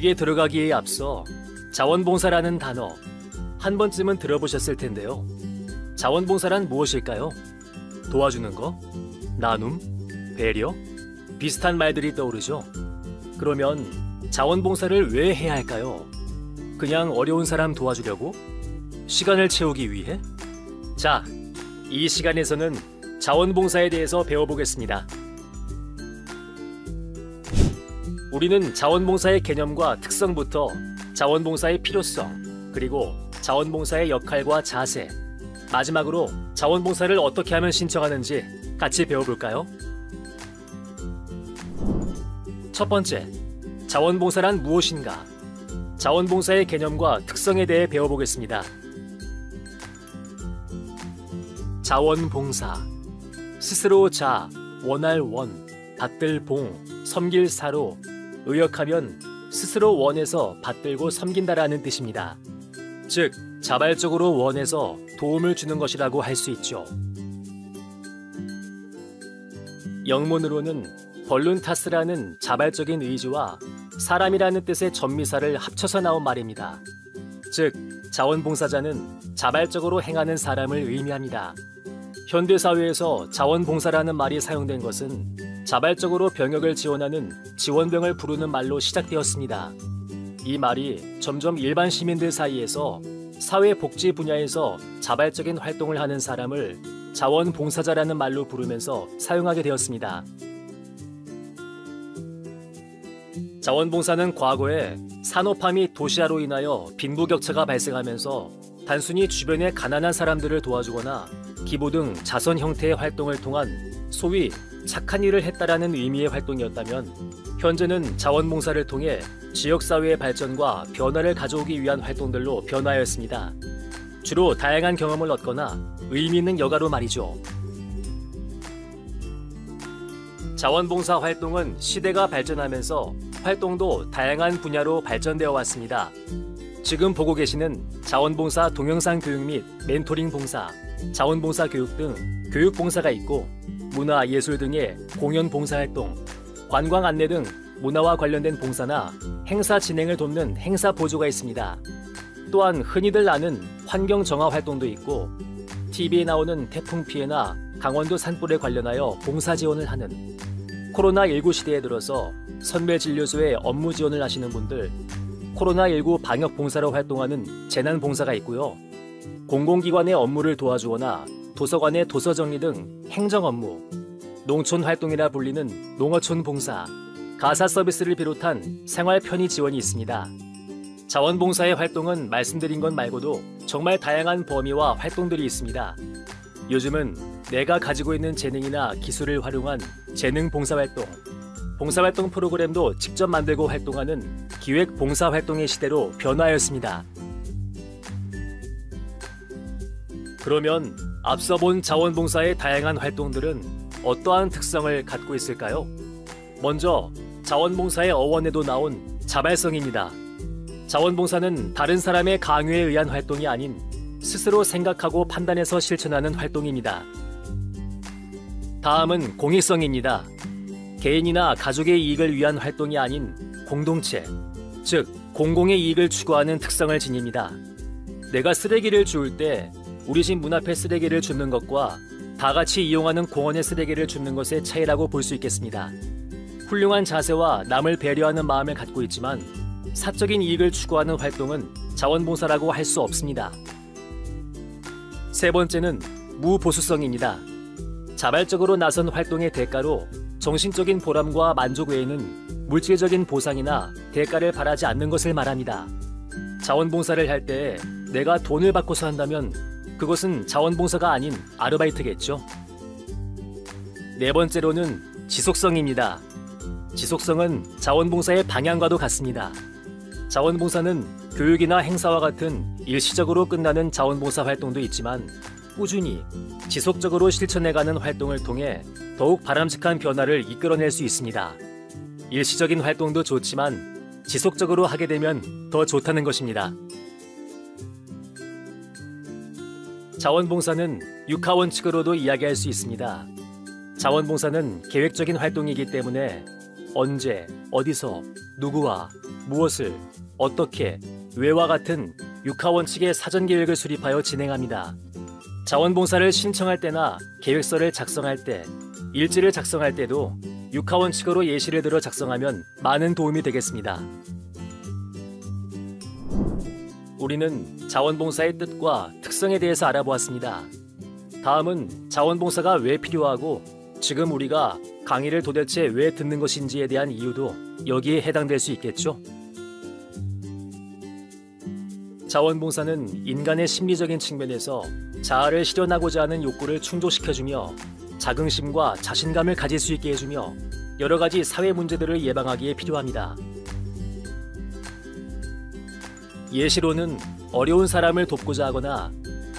계획에 들어가기에 앞서 자원봉사라는 단어 한 번쯤은 들어보셨을 텐데요. 자원봉사란 무엇일까요? 도와주는 거? 나눔? 배려? 비슷한 말들이 떠오르죠. 그러면 자원봉사를 왜 해야 할까요? 그냥 어려운 사람 도와주려고? 시간을 채우기 위해? 자, 이 시간에서는 자원봉사에 대해서 배워보겠습니다. 우리는 자원봉사의 개념과 특성부터 자원봉사의 필요성, 그리고 자원봉사의 역할과 자세, 마지막으로 자원봉사를 어떻게 하면 신청하는지 같이 배워볼까요? 첫 번째, 자원봉사란 무엇인가? 자원봉사의 개념과 특성에 대해 배워보겠습니다. 자원봉사, 스스로 자, 원할 원, 받들 봉, 섬길 사로, 의역하면 스스로 원해서 받들고 섬긴다라는 뜻입니다. 즉, 자발적으로 원해서 도움을 주는 것이라고 할 수 있죠. 영문으로는 벌룬타스라는 자발적인 의지와 사람이라는 뜻의 전미사를 합쳐서 나온 말입니다. 즉, 자원봉사자는 자발적으로 행하는 사람을 의미합니다. 현대사회에서 자원봉사라는 말이 사용된 것은 자발적으로 병역을 지원하는 지원병을 부르는 말로 시작되었습니다. 이 말이 점점 일반 시민들 사이에서 사회복지 분야에서 자발적인 활동을 하는 사람을 자원봉사자라는 말로 부르면서 사용하게 되었습니다. 자원봉사는 과거에 산업화 및 도시화로 인하여 빈부격차가 발생하면서 단순히 주변의 가난한 사람들을 도와주거나 기부 등 자선 형태의 활동을 통한 소위 착한 일을 했다라는 의미의 활동이었다면, 현재는 자원봉사를 통해 지역사회의 발전과 변화를 가져오기 위한 활동들로 변화하였습니다. 주로 다양한 경험을 얻거나 의미 있는 여가로 말이죠. 자원봉사 활동은 시대가 발전하면서 활동도 다양한 분야로 발전되어 왔습니다. 지금 보고 계시는 자원봉사 동영상 교육 및 멘토링 봉사, 자원봉사 교육 등 교육봉사가 있고, 문화, 예술 등의 공연 봉사활동, 관광 안내 등 문화와 관련된 봉사나 행사 진행을 돕는 행사 보조가 있습니다. 또한 흔히들 아는 환경 정화 활동도 있고, TV에 나오는 태풍 피해나 강원도 산불에 관련하여 봉사 지원을 하는, 코로나19 시대에 들어서 선별진료소에 업무 지원을 하시는 분들, 코로나19 방역 봉사로 활동하는 재난봉사가 있고요. 공공기관의 업무를 도와주거나 도서관의 도서정리 등 행정 업무, 농촌 활동이라 불리는 농어촌 봉사, 가사 서비스를 비롯한 생활 편의 지원이 있습니다. 자원봉사의 활동은 말씀드린 것 말고도 정말 다양한 범위와 활동들이 있습니다. 요즘은 내가 가지고 있는 재능이나 기술을 활용한 재능 봉사활동, 봉사활동 프로그램도 직접 만들고 활동하는 기획 봉사활동의 시대로 변화하였습니다. 그러면 앞서 본 자원봉사의 다양한 활동들은 어떠한 특성을 갖고 있을까요? 먼저 자원봉사의 어원에도 나온 자발성입니다. 자원봉사는 다른 사람의 강요에 의한 활동이 아닌 스스로 생각하고 판단해서 실천하는 활동입니다. 다음은 공익성입니다. 개인이나 가족의 이익을 위한 활동이 아닌 공동체, 즉 공공의 이익을 추구하는 특성을 지닙니다. 내가 쓰레기를 주울 때 우리 집 문 앞에 쓰레기를 줍는 것과 다 같이 이용하는 공원에 쓰레기를 줍는 것의 차이라고 볼 수 있겠습니다. 훌륭한 자세와 남을 배려하는 마음을 갖고 있지만 사적인 이익을 추구하는 활동은 자원봉사라고 할 수 없습니다. 세 번째는 무보수성입니다. 자발적으로 나선 활동의 대가로 정신적인 보람과 만족 외에는 물질적인 보상이나 대가를 바라지 않는 것을 말합니다. 자원봉사를 할 때 내가 돈을 받고서 한다면 그것은 자원봉사가 아닌 아르바이트겠죠. 네 번째로는 지속성입니다. 지속성은 자원봉사의 방향과도 같습니다. 자원봉사는 교육이나 행사와 같은 일시적으로 끝나는 자원봉사 활동도 있지만 꾸준히 지속적으로 실천해가는 활동을 통해 더욱 바람직한 변화를 이끌어낼 수 있습니다. 일시적인 활동도 좋지만 지속적으로 하게 되면 더 좋다는 것입니다. 자원봉사는 육하원칙으로도 이야기할 수 있습니다. 자원봉사는 계획적인 활동이기 때문에 언제, 어디서, 누구와 무엇을, 어떻게, 왜와 같은 육하 원칙의 사전 계획을 수립하여 진행합니다. 자원봉사를 신청할 때나 계획서를 작성할 때, 일지를 작성할 때도 육하 원칙으로 예시를 들어 작성하면 많은 도움이 되겠습니다. 우리는 자원봉사의 뜻과 특성에 대해서 알아보았습니다. 다음은 자원봉사가 왜 필요하고 지금 우리가 강의를 도대체 왜 듣는 것인지에 대한 이유도 여기에 해당될 수 있겠죠? 자원봉사는 인간의 심리적인 측면에서 자아를 실현하고자 하는 욕구를 충족시켜주며 자긍심과 자신감을 가질 수 있게 해주며 여러 가지 사회 문제들을 예방하기에 필요합니다. 예시로는 어려운 사람을 돕고자 하거나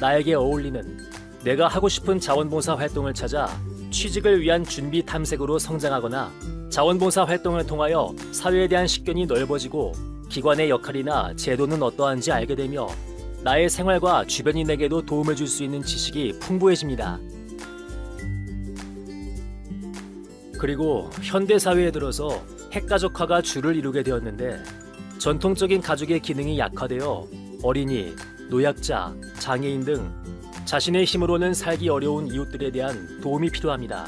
나에게 어울리는 내가 하고 싶은 자원봉사 활동을 찾아 취직을 위한 준비 탐색으로 성장하거나 자원봉사 활동을 통하여 사회에 대한 식견이 넓어지고 기관의 역할이나 제도는 어떠한지 알게 되며 나의 생활과 주변인에게도 도움을 줄 수 있는 지식이 풍부해집니다. 그리고 현대사회에 들어서 핵가족화가 주를 이루게 되었는데 전통적인 가족의 기능이 약화되어 어린이, 노약자, 장애인 등 자신의 힘으로는 살기 어려운 이웃들에 대한 도움이 필요합니다.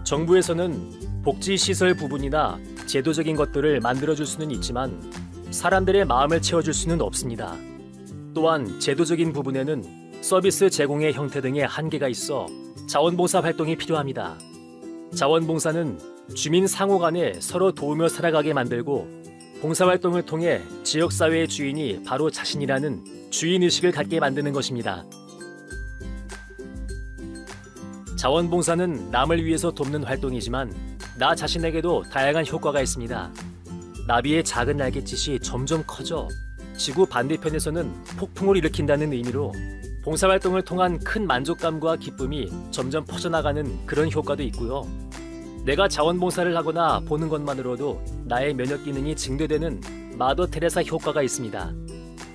정부에서는 복지시설 부분이나 제도적인 것들을 만들어줄 수는 있지만 사람들의 마음을 채워줄 수는 없습니다. 또한 제도적인 부분에는 서비스 제공의 형태 등의 한계가 있어 자원봉사 활동이 필요합니다. 자원봉사는 주민 상호 간에 서로 도우며 살아가게 만들고 봉사활동을 통해 지역사회의 주인이 바로 자신이라는 주인의식을 갖게 만드는 것입니다. 자원봉사는 남을 위해서 돕는 활동이지만 나 자신에게도 다양한 효과가 있습니다. 나비의 작은 날갯짓이 점점 커져 지구 반대편에서는 폭풍을 일으킨다는 의미로 봉사활동을 통한 큰 만족감과 기쁨이 점점 퍼져나가는 그런 효과도 있고요. 내가 자원봉사를 하거나 보는 것만으로도 나의 면역 기능이 증대되는 마더 테레사 효과가 있습니다.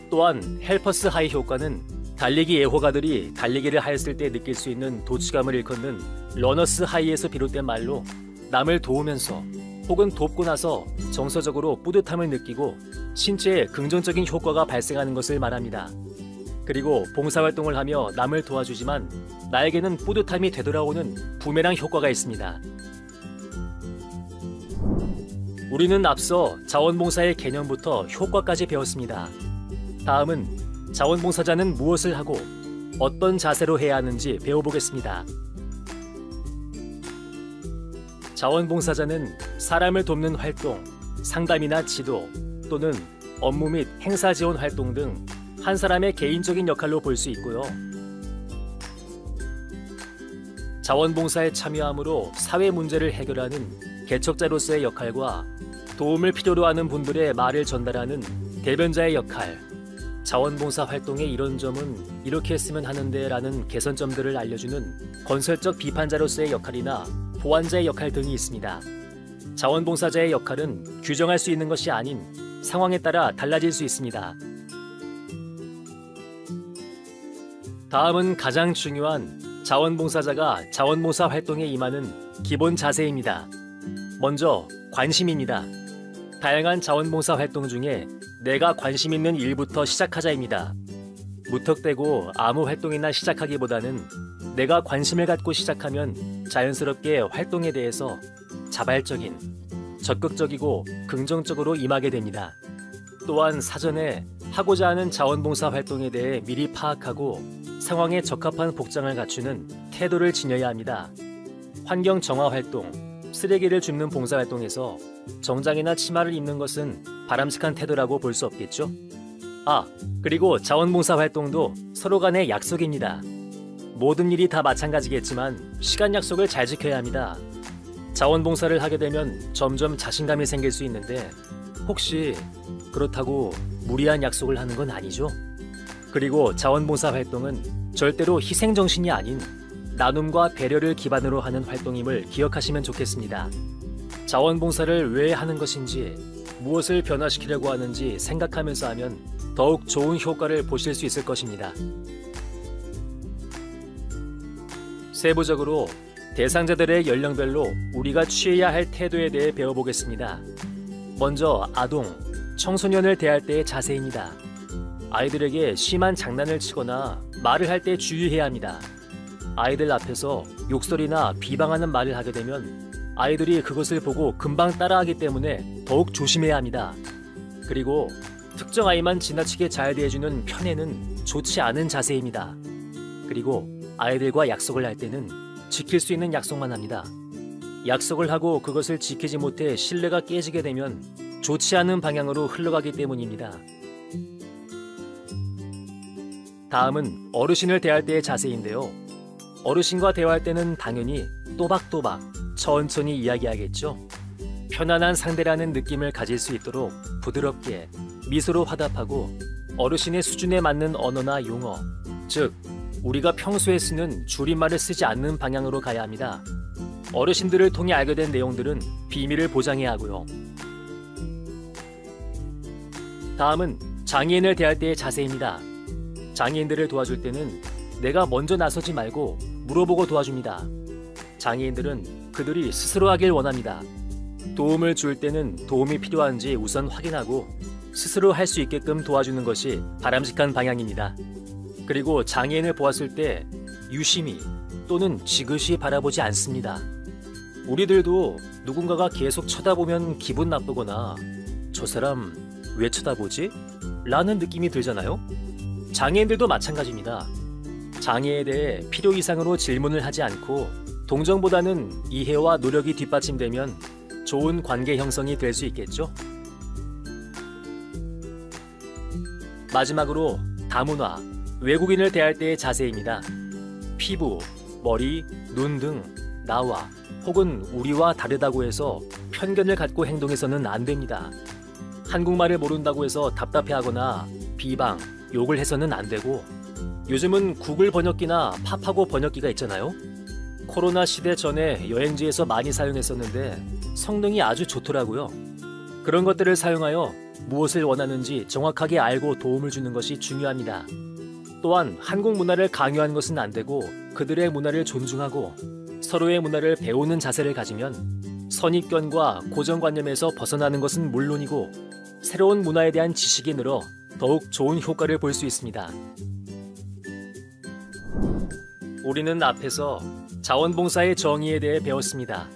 또한 헬퍼스 하이 효과는 달리기 애호가들이 달리기를 하였을 때 느낄 수 있는 도취감을 일컫는 러너스 하이에서 비롯된 말로 남을 도우면서 혹은 돕고 나서 정서적으로 뿌듯함을 느끼고 신체에 긍정적인 효과가 발생하는 것을 말합니다. 그리고 봉사활동을 하며 남을 도와주지만 나에게는 뿌듯함이 되돌아오는 부메랑 효과가 있습니다. 우리는 앞서 자원봉사의 개념부터 효과까지 배웠습니다. 다음은 자원봉사자는 무엇을 하고 어떤 자세로 해야 하는지 배워보겠습니다. 자원봉사자는 사람을 돕는 활동, 상담이나 지도 또는 업무 및 행사 지원 활동 등 한 사람의 개인적인 역할로 볼 수 있고요. 자원봉사에 참여함으로 사회 문제를 해결하는 개척자로서의 역할과 도움을 필요로 하는 분들의 말을 전달하는 대변자의 역할, 자원봉사 활동의 이런 점은 이렇게 했으면 하는데 라는 개선점들을 알려주는 건설적 비판자로서의 역할이나 보완자의 역할 등이 있습니다. 자원봉사자의 역할은 규정할 수 있는 것이 아닌 상황에 따라 달라질 수 있습니다. 다음은 가장 중요한 자원봉사자가 자원봉사 활동에 임하는 기본 자세입니다. 먼저 관심입니다. 다양한 자원봉사 활동 중에 내가 관심 있는 일부터 시작하자입니다. 무턱대고 아무 활동이나 시작하기보다는 내가 관심을 갖고 시작하면 자연스럽게 활동에 대해서 자발적인, 적극적이고 긍정적으로 임하게 됩니다. 또한 사전에 하고자 하는 자원봉사 활동에 대해 미리 파악하고 상황에 적합한 복장을 갖추는 태도를 지녀야 합니다. 환경 정화 활동, 쓰레기를 줍는 봉사활동에서 정장이나 치마를 입는 것은 바람직한 태도라고 볼 수 없겠죠? 그리고 자원봉사 활동도 서로 간의 약속입니다. 모든 일이 다 마찬가지겠지만 시간 약속을 잘 지켜야 합니다. 자원봉사를 하게 되면 점점 자신감이 생길 수 있는데 혹시 그렇다고 무리한 약속을 하는 건 아니죠? 그리고 자원봉사 활동은 절대로 희생정신이 아닌 나눔과 배려를 기반으로 하는 활동임을 기억하시면 좋겠습니다. 자원봉사를 왜 하는 것인지, 무엇을 변화시키려고 하는지 생각하면서 하면 더욱 좋은 효과를 보실 수 있을 것입니다. 세부적으로 대상자들의 연령별로 우리가 취해야 할 태도에 대해 배워보겠습니다. 먼저 아동, 청소년을 대할 때의 자세입니다. 아이들에게 심한 장난을 치거나 말을 할 때 주의해야 합니다. 아이들 앞에서 욕설이나 비방하는 말을 하게 되면 아이들이 그것을 보고 금방 따라하기 때문에 더욱 조심해야 합니다. 그리고 특정 아이만 지나치게 잘 대해주는 편애는 좋지 않은 자세입니다. 그리고 아이들과 약속을 할 때는 지킬 수 있는 약속만 합니다. 약속을 하고 그것을 지키지 못해 신뢰가 깨지게 되면 좋지 않은 방향으로 흘러가기 때문입니다. 다음은 어르신을 대할 때의 자세인데요. 어르신과 대화할 때는 당연히 또박또박 천천히 이야기하겠죠. 편안한 상대라는 느낌을 가질 수 있도록 부드럽게 미소로 화답하고 어르신의 수준에 맞는 언어나 용어, 즉 우리가 평소에 쓰는 줄임말을 쓰지 않는 방향으로 가야 합니다. 어르신들을 통해 알게 된 내용들은 비밀을 보장해야 하고요. 다음은 장애인을 대할 때의 자세입니다. 장애인들을 도와줄 때는 내가 먼저 나서지 말고 물어보고 도와줍니다. 장애인들은 그들이 스스로 하길 원합니다. 도움을 줄 때는 도움이 필요한지 우선 확인하고 스스로 할 수 있게끔 도와주는 것이 바람직한 방향입니다. 그리고 장애인을 보았을 때 유심히 또는 지그시 바라보지 않습니다. 우리들도 누군가가 계속 쳐다보면 기분 나쁘거나 저 사람 왜 쳐다보지? 라는 느낌이 들잖아요. 장애인들도 마찬가지입니다. 장애에 대해 필요 이상으로 질문을 하지 않고 동정보다는 이해와 노력이 뒷받침되면 좋은 관계 형성이 될 수 있겠죠. 마지막으로 다문화, 외국인을 대할 때의 자세입니다. 피부, 머리, 눈 등 나와 혹은 우리와 다르다고 해서 편견을 갖고 행동해서는 안 됩니다. 한국말을 모른다고 해서 답답해하거나 비방, 욕을 해서는 안 되고 요즘은 구글 번역기나 팝하고 번역기가 있잖아요. 코로나 시대 전에 여행지에서 많이 사용했었는데 성능이 아주 좋더라고요. 그런 것들을 사용하여 무엇을 원하는지 정확하게 알고 도움을 주는 것이 중요합니다. 또한 한국 문화를 강요하는 것은 안 되고 그들의 문화를 존중하고 서로의 문화를 배우는 자세를 가지면 선입견과 고정관념에서 벗어나는 것은 물론이고 새로운 문화에 대한 지식이 늘어 더욱 좋은 효과를 볼 수 있습니다. 우리는 앞에서 자원봉사의 정의에 대해 배웠습니다.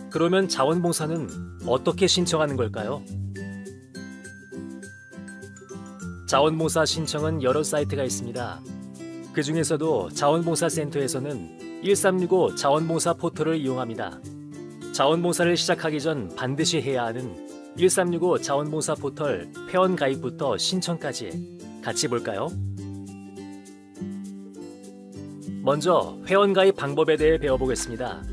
그러면 자원봉사는 어떻게 신청하는 걸까요? 자원봉사 신청은 여러 사이트가 있습니다. 그 중에서도 자원봉사센터에서는 1365 자원봉사 포털을 이용합니다. 자원봉사를 시작하기 전 반드시 해야 하는 1365 자원봉사 포털 회원 가입부터 신청까지 같이 볼까요? 먼저 회원 가입 방법에 대해 배워보겠습니다.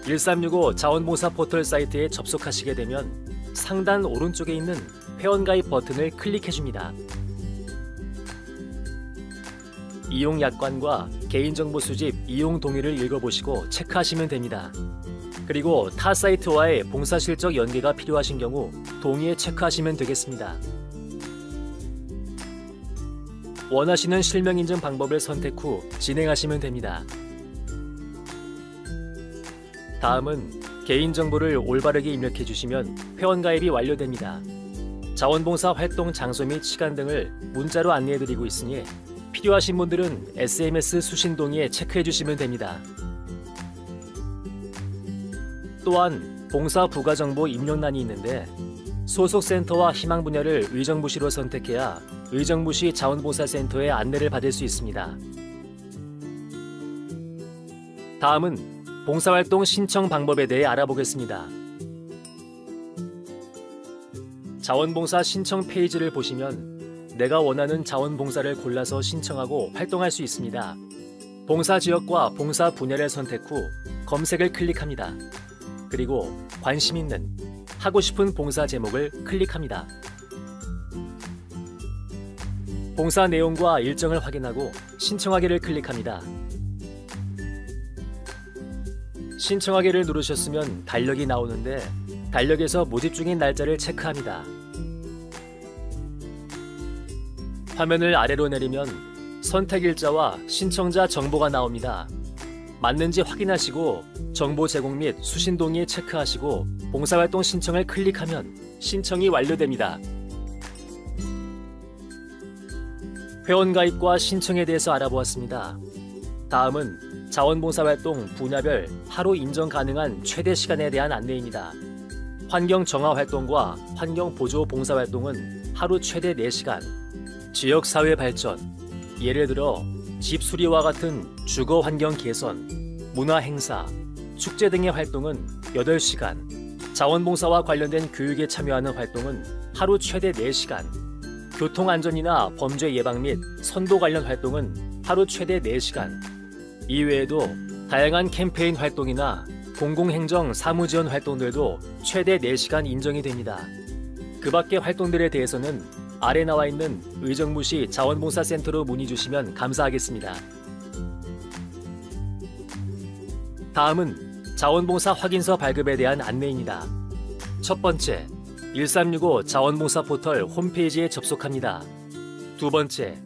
1365 자원봉사 포털 사이트에 접속하시게 되면 상단 오른쪽에 있는 회원 가입 버튼을 클릭해줍니다. 이용 약관과 개인정보 수집 이용 동의를 읽어보시고 체크하시면 됩니다. 그리고 타 사이트와의 봉사 실적 연계가 필요하신 경우 동의에 체크하시면 되겠습니다. 원하시는 실명 인증 방법을 선택 후 진행하시면 됩니다. 다음은 개인정보를 올바르게 입력해 주시면 회원가입이 완료됩니다. 자원봉사 활동 장소 및 시간 등을 문자로 안내해 드리고 있으니 필요하신 분들은 SMS 수신 동의에 체크해 주시면 됩니다. 또한 봉사 부가정보 입력란이 있는데 소속 센터와 희망 분야를 의정부시로 선택해야 의정부시 자원봉사센터에 안내를 받을 수 있습니다. 다음은 봉사활동 신청 방법에 대해 알아보겠습니다. 자원봉사 신청 페이지를 보시면 내가 원하는 자원봉사를 골라서 신청하고 활동할 수 있습니다. 봉사 지역과 봉사 분야를 선택 후 검색을 클릭합니다. 그리고 관심 있는 하고 싶은 봉사 제목을 클릭합니다. 봉사 내용과 일정을 확인하고 신청하기를 클릭합니다. 신청하기를 누르셨으면 달력이 나오는데 달력에서 모집 중인 날짜를 체크합니다. 화면을 아래로 내리면 선택일자와 신청자 정보가 나옵니다. 맞는지 확인하시고 정보 제공 및 수신 동의에 체크하시고 봉사활동 신청을 클릭하면 신청이 완료됩니다. 회원가입과 신청에 대해서 알아보았습니다. 다음은 자원봉사활동 분야별 하루 인정 가능한 최대 시간에 대한 안내입니다. 환경정화활동과 환경보조봉사활동은 하루 최대 4시간, 지역사회 발전, 예를 들어 집 수리와 같은 주거환경 개선, 문화행사, 축제 등의 활동은 8시간, 자원봉사와 관련된 교육에 참여하는 활동은 하루 최대 4시간, 교통안전이나 범죄 예방 및 선도 관련 활동은 하루 최대 4시간, 이외에도 다양한 캠페인 활동이나 공공행정 사무지원 활동들도 최대 4시간 인정이 됩니다. 그 밖의 활동들에 대해서는 아래 나와 있는 의정부시 자원봉사센터로 문의 주시면 감사하겠습니다. 다음은 자원봉사 확인서 발급에 대한 안내입니다. 첫 번째, 1365 자원봉사 포털 홈페이지에 접속합니다. 두 번째,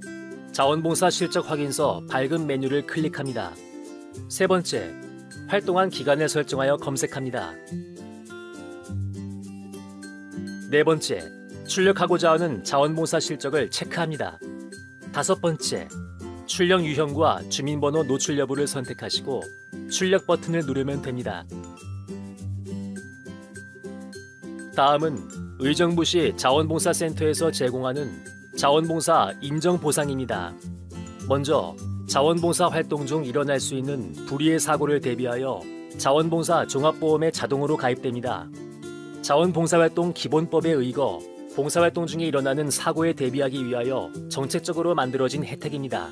자원봉사 실적 확인서 발급 메뉴를 클릭합니다. 세 번째, 활동한 기간을 설정하여 검색합니다. 네 번째, 출력하고자 하는 자원봉사 실적을 체크합니다. 다섯 번째, 출력 유형과 주민번호 노출 여부를 선택하시고 출력 버튼을 누르면 됩니다. 다음은 의정부시 자원봉사센터에서 제공하는 자원봉사 인정 보상입니다. 먼저 자원봉사 활동 중 일어날 수 있는 불의의 사고를 대비하여 자원봉사 종합보험에 자동으로 가입됩니다. 자원봉사활동 기본법에 의거 봉사활동 중에 일어나는 사고에 대비하기 위하여 정책적으로 만들어진 혜택입니다.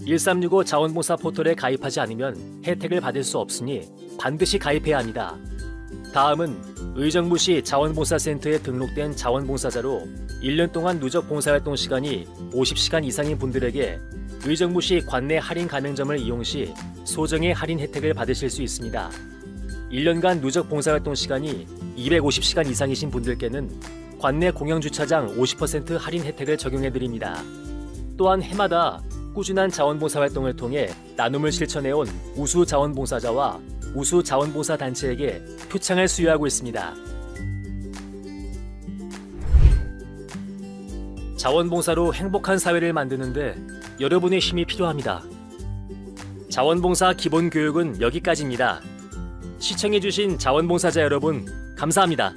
1365 자원봉사 포털에 가입하지 않으면 혜택을 받을 수 없으니 반드시 가입해야 합니다. 다음은 의정부시 자원봉사센터에 등록된 자원봉사자로 1년 동안 누적 봉사활동 시간이 50시간 이상인 분들에게 의정부시 관내 할인 가맹점을 이용 시 소정의 할인 혜택을 받으실 수 있습니다. 1년간 누적 봉사활동 시간이 250시간 이상이신 분들께는 관내 공영주차장 50% 할인 혜택을 적용해드립니다. 또한 해마다 꾸준한 자원봉사 활동을 통해 나눔을 실천해온 우수 자원봉사자와 우수 자원봉사 단체에게 표창을 수여하고 있습니다. 자원봉사로 행복한 사회를 만드는데 여러분의 힘이 필요합니다. 자원봉사 기본교육은 여기까지입니다. 시청해주신 자원봉사자 여러분, 감사합니다.